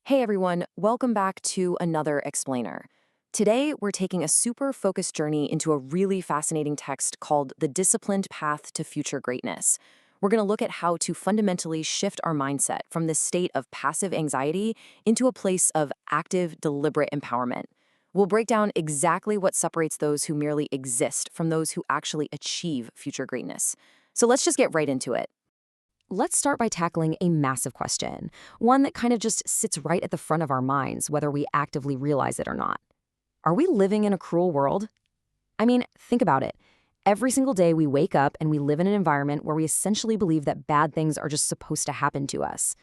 Hey everyone, welcome back to another explainer. Today, we're taking a super focused journey into a really fascinating text called The Disciplined Path to Future Greatness. We're going to look at how to fundamentally shift our mindset from this state of passive anxiety into a place of active, deliberate empowerment. We'll break down exactly what separates those who merely exist from those who actually achieve future greatness. So let's just get right into it. Let's start by tackling a massive question, one that kind of just sits right at the front of our minds, whether we actively realize it or not. Are we living in a cruel world? I mean, think about it. Every single day we wake up and we live in an environment where we essentially believe that bad things are just supposed to happen to us.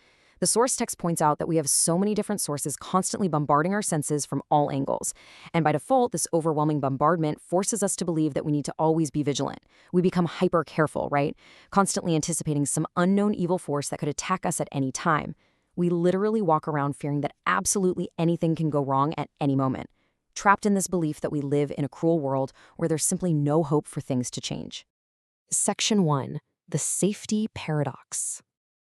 The source text points out that we have so many different sources constantly bombarding our senses from all angles. And by default, this overwhelming bombardment forces us to believe that we need to always be vigilant. We become hyper careful, right? Constantly anticipating some unknown evil force that could attack us at any time. We literally walk around fearing that absolutely anything can go wrong at any moment, trapped in this belief that we live in a cruel world where there's simply no hope for things to change. Section 1. The Safety Paradox.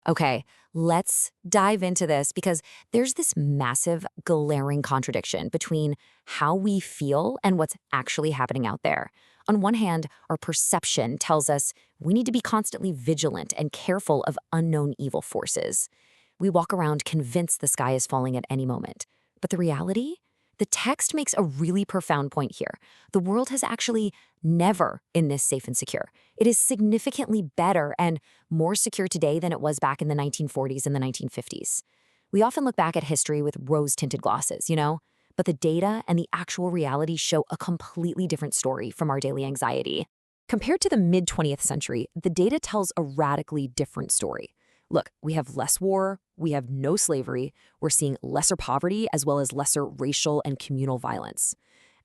Okay, let's dive into this because there's this massive, glaring contradiction between how we feel and what's actually happening out there. On one hand, our perception tells us we need to be constantly vigilant and careful of unknown evil forces. We walk around convinced the sky is falling at any moment. But the reality? The text makes a really profound point here. The world has actually never been this safe and secure. It is significantly better and more secure today than it was back in the 1940s and the 1950s. We often look back at history with rose-tinted glasses, but the data and the actual reality show a completely different story from our daily anxiety. Compared to the mid-20th century, the data tells a radically different story. Look, we have less war, we have no slavery, we're seeing lesser poverty as well as lesser racial and communal violence.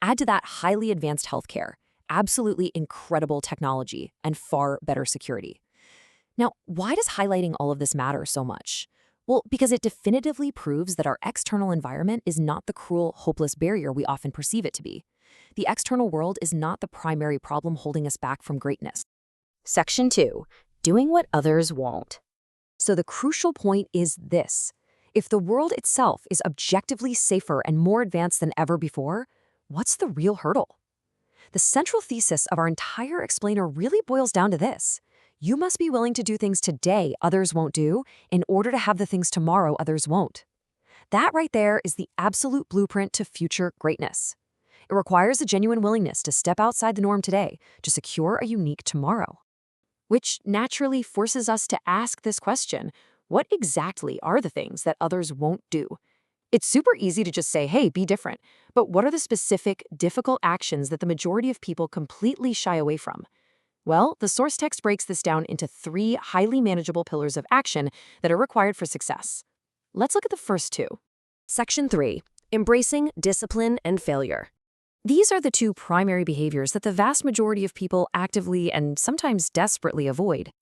Add to that highly advanced healthcare, absolutely incredible technology, and far better security. Now, why does highlighting all of this matter so much? Well, because it definitively proves that our external environment is not the cruel, hopeless barrier we often perceive it to be. The external world is not the primary problem holding us back from greatness. Section 2. Doing what others won't. So the crucial point is this. If the world itself is objectively safer and more advanced than ever before, what's the real hurdle? The central thesis of our entire explainer really boils down to this. You must be willing to do things today others won't do in order to have the things tomorrow others won't. That right there is the absolute blueprint to future greatness. It requires a genuine willingness to step outside the norm today to secure a unique tomorrow. Which naturally forces us to ask this question, what exactly are the things that others won't do? It's super easy to just say, hey, be different. But what are the specific, difficult actions that the majority of people completely shy away from? Well, the source text breaks this down into 3 highly manageable pillars of action that are required for success. Let's look at the first 2. Section 3. Embracing discipline and failure. These are the 2 primary behaviors that the vast majority of people actively and sometimes desperately avoid.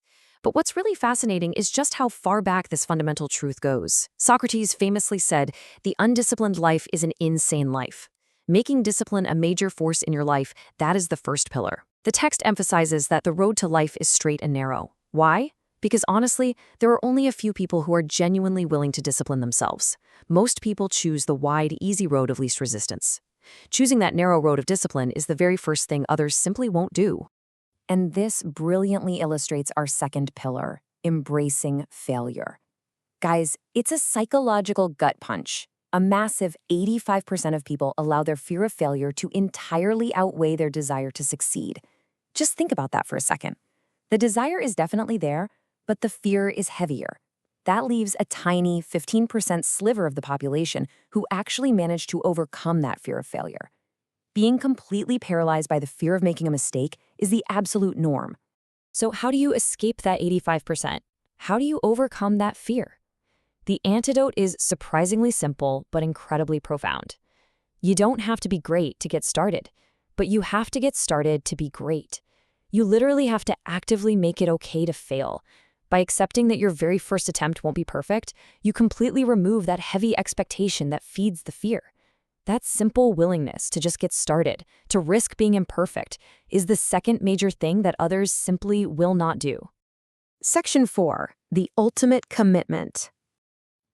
But what's really fascinating is just how far back this fundamental truth goes. Socrates famously said, "The undisciplined life is an insane life." Making discipline a major force in your life, that is the first pillar. The text emphasizes that the road to life is straight and narrow. Why? Because honestly, there are only a few people who are genuinely willing to discipline themselves. Most people choose the wide, easy road of least resistance. Choosing that narrow road of discipline is the very first thing others simply won't do. And this brilliantly illustrates our second pillar, embracing failure. Guys, it's a psychological gut punch. A massive 85% of people allow their fear of failure to entirely outweigh their desire to succeed. Just think about that for a second. The desire is definitely there, but the fear is heavier. That leaves a tiny 15% sliver of the population who actually manage to overcome that fear of failure. Being completely paralyzed by the fear of making a mistake is the absolute norm. So how do you escape that 85%? How do you overcome that fear? The antidote is surprisingly simple but incredibly profound. You don't have to be great to get started, but you have to get started to be great. You literally have to actively make it okay to fail. By accepting that your very first attempt won't be perfect, you completely remove that heavy expectation that feeds the fear. That simple willingness to just get started, to risk being imperfect, is the second major thing that others simply will not do. Section 4. The ultimate commitment.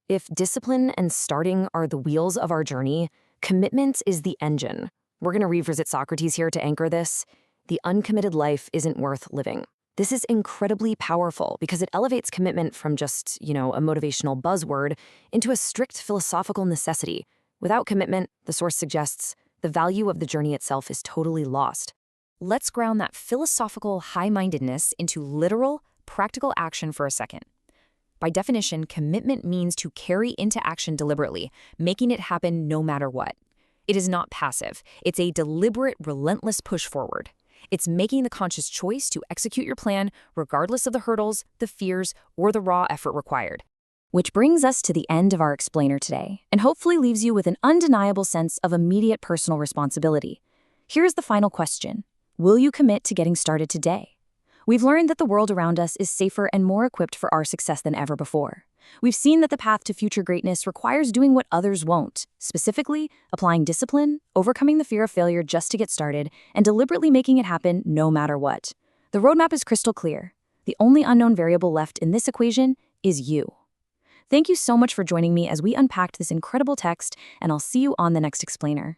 If discipline and starting are the wheels of our journey, commitment is the engine. We're going to revisit Socrates here to anchor this. The uncommitted life isn't worth living. This is incredibly powerful because it elevates commitment from just, a motivational buzzword into a strict philosophical necessity. Without commitment, the source suggests, the value of the journey itself is totally lost. Let's ground that philosophical high-mindedness into literal, practical action for a second. By definition, commitment means to carry into action deliberately, making it happen no matter what. It is not passive. It's a deliberate, relentless push forward. It's making the conscious choice to execute your plan regardless of the hurdles, the fears, or the raw effort required. Which brings us to the end of our explainer today, and hopefully leaves you with an undeniable sense of immediate personal responsibility. Here's the final question. Will you commit to getting started today? We've learned that the world around us is safer and more equipped for our success than ever before. We've seen that the path to future greatness requires doing what others won't, specifically applying discipline, overcoming the fear of failure just to get started, and deliberately making it happen no matter what. The roadmap is crystal clear. The only unknown variable left in this equation is you. Thank you so much for joining me as we unpacked this incredible text, and I'll see you on the next explainer.